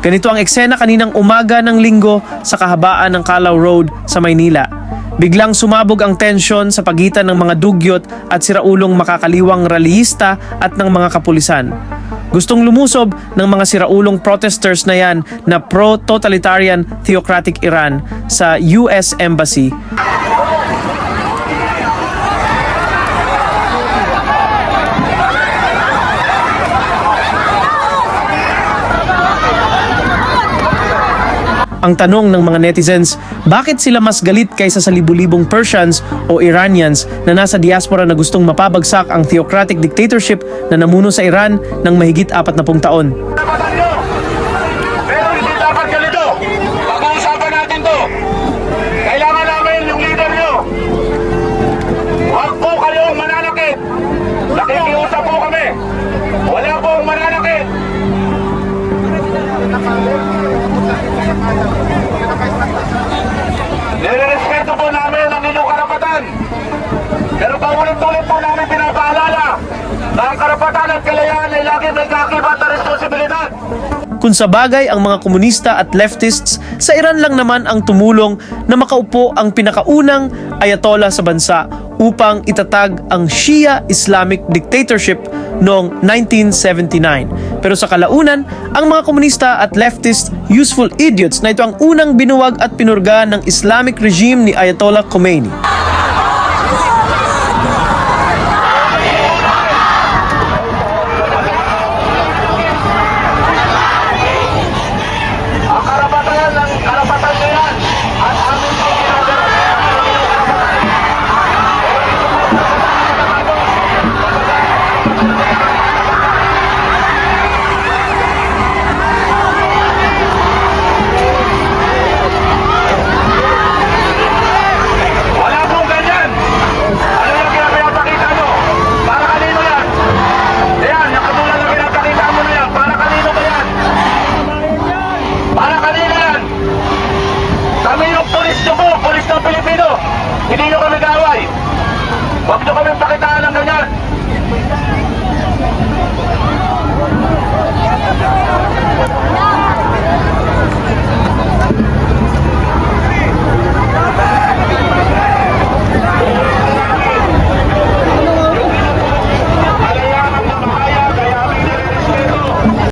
Ganito ang eksena kaninang umaga ng Linggo sa kahabaan ng Calao Road sa Maynila. Biglang sumabog ang tensyon sa pagitan ng mga dugyot at siraulong makakaliwang rallyista at ng mga kapulisan. Gustong lumusob ng mga siraulong protesters na yan na pro-totalitarian theocratic Iran sa US Embassy. Ang tanong ng mga netizens, bakit sila mas galit kaysa sa libu-libong Persians o Iranians na nasa diaspora na gustong mapabagsak ang theocratic dictatorship na namuno sa Iran ng mahigit 40 taon? Pero hindi dapat ganito. Pag-uusapan natin to. Kailangan namin yung leader nyo. Huwag po kayong mananakit. Nakikiusap po kami. Wala pong mananakit. Nirerespeto po namin ang inyong karapatan. Pero paulit-ulit po namin pinapaalala na ang karapatan at kalayaan ay lagi may kakibat na responsibilidad. Kung sa bagay ang mga komunista at leftists, sa Iran lang naman ang tumulong na makaupo ang pinakaunang ayatollah sa bansa upang itatag ang Shia Islamic dictatorship noong 1979. Pero sa kalaunan, ang mga komunista at leftist useful idiots na ito ang unang binuwag at pinurga ng Islamic regime ni Ayatollah Khomeini. Hindi nyo kami gaway. Huwag nyo kami